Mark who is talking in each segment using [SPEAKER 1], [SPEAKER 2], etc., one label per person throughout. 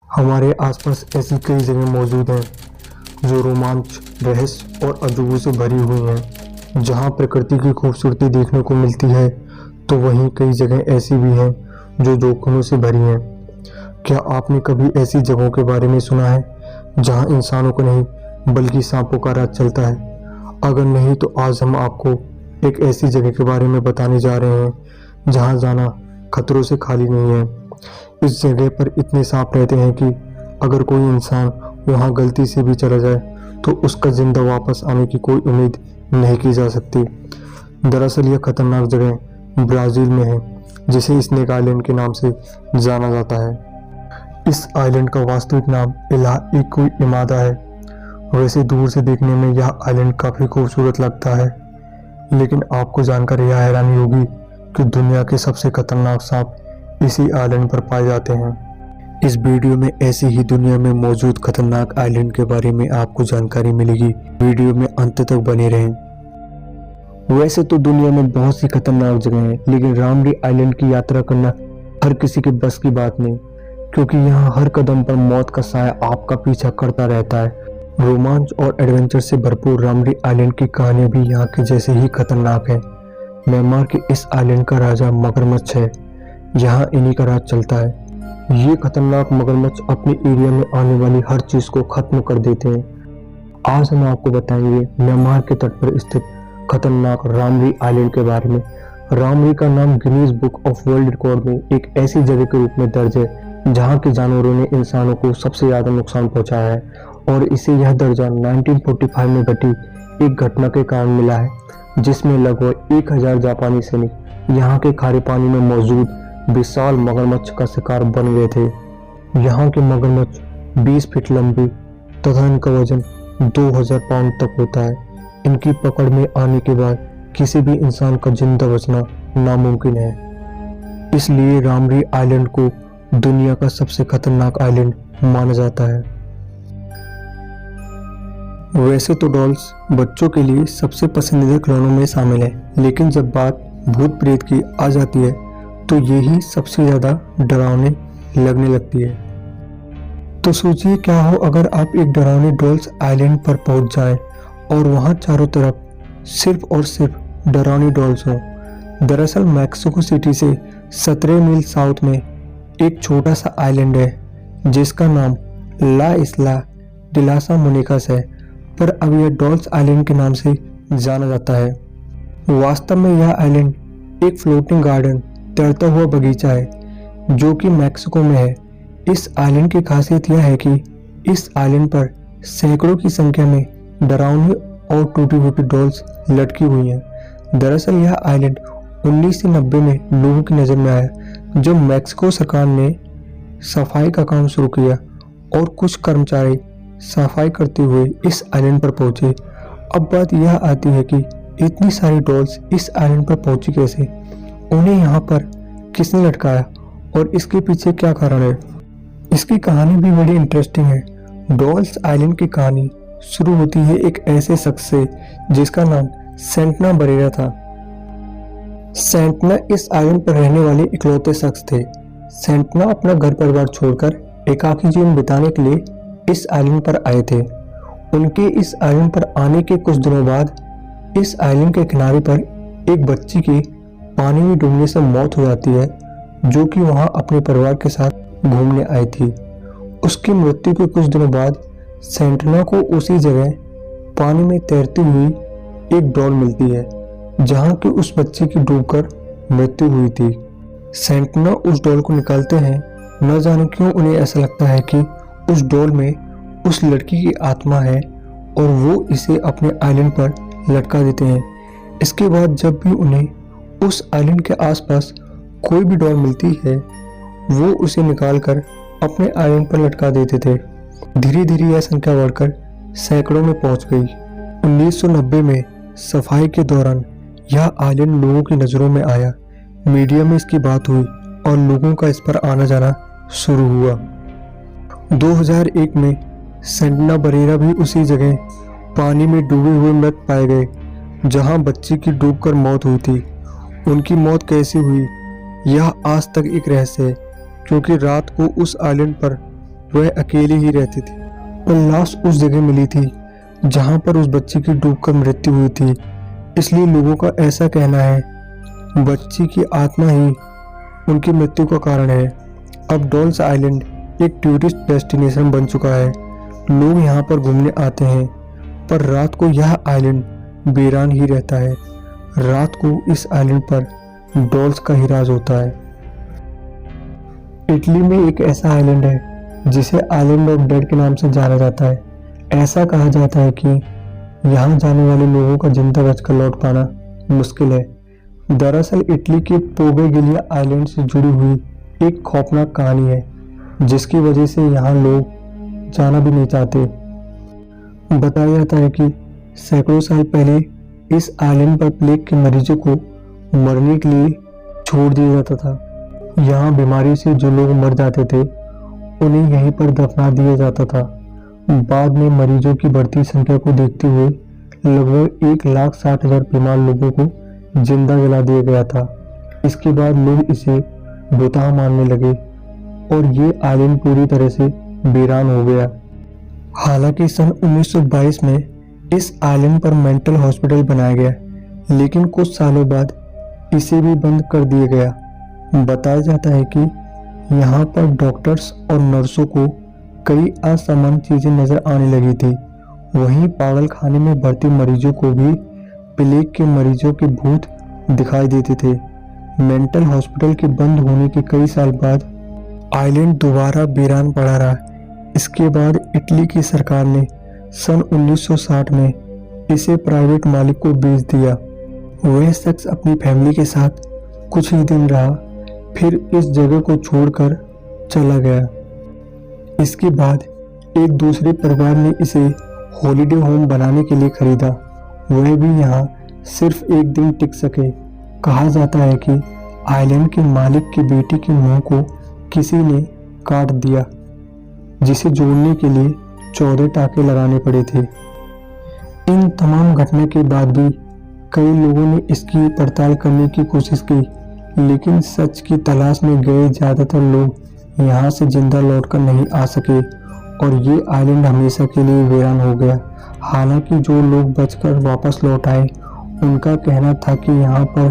[SPEAKER 1] हमारे आसपास ऐसी कई जगह मौजूद हैं जो रोमांच, रहस्य और अजूबों से भरी हुई हैं। जहां प्रकृति की खूबसूरती देखने को मिलती है, तो वहीं कई जगह ऐसी भी हैं जो जोखिमों से भरी हैं। क्या आपने कभी ऐसी जगहों के बारे में सुना है जहां इंसानों को नहीं बल्कि सांपों का राज चलता है? अगर नहीं, तो आज हम आपको एक ऐसी जगह के बारे में बताने जा रहे हैं जहां जाना खतरों से खाली नहीं है। इस जगह पर इतने सांप रहते हैं कि अगर कोई इंसान वहां गलती से भी चला जाए तो उसका जिंदा वापस आने की कोई उम्मीद नहीं की जा सकती। दरअसल यह खतरनाक जगह ब्राजील में है, जिसे स्नेक आइलैंड के नाम से जाना जाता है। इस आइलैंड का वास्तविक नाम इला इक्विमादा है। वैसे दूर से देखने में यह आइलैंड काफी खूबसूरत लगता है, लेकिन आपको जानकर यह हैरानी होगी कि दुनिया के सबसे खतरनाक सांप इसी आइलैंड पर पाए जाते हैं। इस वीडियो में ऐसी ही दुनिया में मौजूद खतरनाक आइलैंड के बारे में आपको जानकारी मिलेगी। वीडियो में अंत तक बने रहें। वैसे तो दुनिया में बहुत सी खतरनाक जगह हैं, लेकिन रामरी आइलैंड की यात्रा करना हर किसी के बस की बात नहीं, क्योंकि यहाँ हर कदम पर मौत का साया आपका पीछा करता रहता है। रोमांच और एडवेंचर से भरपूर रामरी आइलैंड की कहानी भी यहाँ के जैसे ही खतरनाक है। म्यांमार के इस आइलैंड का राजा मगरमच्छ है। यहाँ इन्हीं का राज चलता है। ये खतरनाक मगरमच्छ अपने एरिया में आने वाली हर चीज को खत्म कर देते हैं। आज हम आपको बताएंगे म्यांमार के तट पर स्थित खतरनाक रामरी आइलैंड के बारे में। रामरी का नाम Guinness book of world record में एक ऐसी जगह के रूप में दर्ज है जहाँ के जानवरों ने इंसानों को सबसे ज्यादा नुकसान पहुंचाया है, और इसे यह दर्जा 1945 में घटी एक घटना के कारण मिला है, जिसमें लगभग 1000 जापानी सैनिक यहाँ के खारे पानी में मौजूद विशाल मगरमच्छ का शिकार बन गए थे। यहाँ के मगरमच्छ 20 फीट लंबी तथा इनका वजन 2000 पाउंड तक होता है। इनकी पकड़ में आने के बाद किसी भी इंसान का जिंदा बचना नामुमकिन है। इसलिए रामरी आइलैंड को दुनिया का सबसे खतरनाक आइलैंड माना जाता है। वैसे तो डॉल्स बच्चों के लिए सबसे पसंदीदा खिलौनों में शामिल है, लेकिन जब बात भूत प्रेत की आ जाती है तो यही सबसे ज्यादा डरावने लगने लगती है। तो सोचिए क्या हो अगर आप एक डरावनी डॉल्स आइलैंड पर पहुंच जाएं और वहां चारों तरफ सिर्फ और सिर्फ डरावनी डॉल्स हों। दरअसल मैक्सिको सिटी से 17 मील साउथ में एक छोटा सा आइलैंड है जिसका नाम ला इस्ला डे लास मोनिकास है, पर अब यह डॉल्स आइलैंड के नाम से जाना जाता है। वास्तव में यह आइलैंड एक फ्लोटिंग गार्डन, तैरता हुआ बगीचा है जो कि मैक्सिको में है। इस आइलैंड की खासियत यह है कि इस आइलैंड पर सैकड़ों की संख्या में डरावनी और टूटी फूटी डॉल्स लटकी हुई हैं। दरअसल यह आइलैंड 1990 में लोगों की नजर में आया जब मैक्सिको सरकार ने सफाई का काम शुरू किया और कुछ कर्मचारी सफाई करते हुए इस आइलैंड पर पहुंचे। अब बात यह आती है कि इतनी सारी डॉल्स इस आइलैंड पर पहुंची कैसे, उन्हें यहाँ पर किसने लटकाया और इसके पीछे क्या कारण है। इसकी कहानी भी बड़ी इंटरेस्टिंग है। डॉल्स आइलैंड की कहानी शुरू होती है एक ऐसे शख्स से जिसका नाम सेंटना बरेरा था। सेंटना इस आइलैंड पर रहने वाले इकलौते शख्स थे। सेंटना अपना घर परिवार छोड़कर एकाकी जीवन बिताने के लिए इस आइलैंड पर आए थे। उनके इस आइलैंड पर आने के कुछ दिनों बाद इस आइलैंड के किनारे पर एक बच्ची की पानी में डूबने से मौत हो जाती है, जो कि वहां अपने परिवार के साथ घूमने आई थी। उसकी मृत्यु के कुछ दिनों बाद सेंटना को उसी जगह पानी में तैरती हुई एक डॉल मिलती है जहां की उस बच्ची की डूबकर मृत्यु हुई थी। सेंटना उस डॉल को निकालते हैं। न जाने क्यों उन्हें ऐसा लगता है कि उस डॉल में उस लड़की की आत्मा है और वो इसे अपने आइलैंड पर लटका देते हैं। इसके बाद जब भी उन्हें उस आइलैंड के आसपास कोई भी डॉल मिलती है, वो उसे निकालकर अपने आइलैंड पर लटका देते थे। धीरे धीरे यह संख्या बढ़कर सैकड़ों में पहुंच गई। 1990 में सफाई के दौरान यह आइलैंड लोगों की नजरों में आया। मीडिया में इसकी बात हुई और लोगों का इस पर आना जाना शुरू हुआ। 2001 में सेंटना बरेरा भी उसी जगह पानी में डूबे हुए मृत पाए गए जहां बच्ची की डूबकर मौत हुई थी। उनकी मौत कैसे हुई यह आज तक एक रहस्य है, क्योंकि रात को उस आइलैंड पर वह अकेली ही रहती थी और लाश उस जगह मिली थी जहां पर उस बच्ची की डूबकर मृत्यु हुई थी। इसलिए लोगों का ऐसा कहना है बच्ची की आत्मा ही उनकी मृत्यु का कारण है। अब डॉल्स आइलैंड एक टूरिस्ट डेस्टिनेशन बन चुका है। लोग यहाँ पर घूमने आते हैं, पर रात को यह आइलैंड वीरान ही रहता है। रात को इस आइलैंड पर डॉल्स का ही राज होता है। इटली में एक ऐसा आइलैंड है जिसे आइलैंड ऑफ डेड के नाम से जाना जाता है। ऐसा कहा जाता है कि यहाँ जाने वाले लोगों का जिंदा बचकर लौट पाना मुश्किल है। दरअसल इटली के पोवेगिलिया आइलैंड से जुड़ी हुई एक खौफनाक कहानी है, जिसकी वजह से यहाँ लोग जाना भी नहीं चाहते। बताया जाता है कि सैकड़ों साल पहले इस आइलैंड पर प्लेग के मरीजों को मरने के लिए छोड़ दिया जाता था। यहाँ बीमारी से जो लोग मर जाते थे उन्हें यहीं पर दफना दिया जाता था। बाद में मरीजों की बढ़ती संख्या को देखते हुए लगभग 1,60,000 बीमार लोगों को जिंदा जला दिया गया था। इसके बाद लोग इसे भूतहा मानने लगे और ये आइलैंड पूरी तरह से वीरान हो गया। हालांकि सन 1922 में इस आइलैंड पर मेंटल हॉस्पिटल बनाया गया, लेकिन कुछ सालों बाद इसे भी बंद कर दिया गया। बताया जाता है कि यहाँ पर डॉक्टर्स और नर्सों को कई असामान्य चीजें नजर आने लगी थी। वहीं पागल खाने में भर्ती मरीजों को भी प्लेग के मरीजों के भूत दिखाई देते थे। मेंटल हॉस्पिटल के बंद होने के कई साल बाद आइलैंड दोबारा वीरान पड़ा रहा। इसके बाद इटली की सरकार ने सन 1960 में इसे प्राइवेट मालिक को बेच दिया। वह शख्स अपनी फैमिली के साथ कुछ ही दिन रहा, फिर इस जगह को छोड़कर चला गया। इसके बाद एक दूसरे परिवार ने इसे हॉलिडे होम बनाने के लिए खरीदा। वह भी यहाँ सिर्फ एक दिन टिक सके। कहा जाता है कि आइलैंड के मालिक की बेटी के मुंह को किसी ने काट दिया, जिसे जोड़ने के लिए 14 टाके लगाने पड़े थे। इन तमाम घटना के बाद भी कई लोगों ने इसकी पड़ताल करने की कोशिश की, लेकिन सच की तलाश में गए ज़्यादातर लोग यहाँ से जिंदा लौटकर नहीं आ सके और ये आइलैंड हमेशा के लिए वीरान हो गया। हालांकि जो लोग बचकर वापस लौट आए उनका कहना था कि यहाँ पर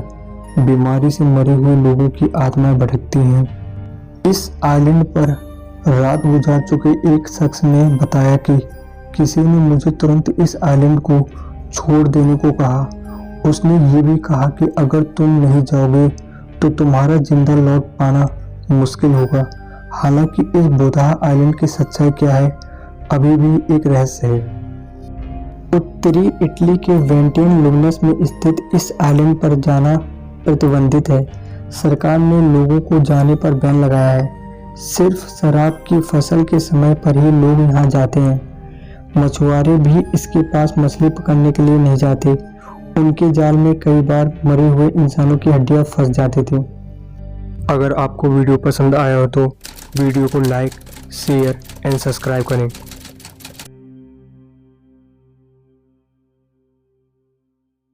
[SPEAKER 1] बीमारी से मरे हुए लोगों की आत्माएं भटकती हैं। इस आइलैंड पर रात गुजार चुके एक शख्स ने बताया कि किसी ने मुझे तुरंत इस आइलैंड को छोड़ देने को कहा। उसने ये भी कहा कि अगर तुम नहीं जाओगे तो तुम्हारा जिंदा लौट पाना मुश्किल होगा। हालांकि इस भूतहा आइलैंड की सच्चाई क्या है अभी भी एक रहस्य है। उत्तरी इटली के वेंटियन लुगनस में स्थित इस आइलैंड पर जाना प्रतिबंधित है। सरकार ने लोगों को जाने पर बैन लगाया है। सिर्फ शराब की फसल के समय पर ही लोग यहाँ जाते हैं। मछुआरे भी इसके पास मछली पकड़ने के लिए नहीं जाते। उनके जाल में कई बार मरे हुए इंसानों की हड्डियां फंस जाती थी। अगर आपको वीडियो पसंद आया हो तो वीडियो को लाइक, शेयर एंड सब्सक्राइब करें।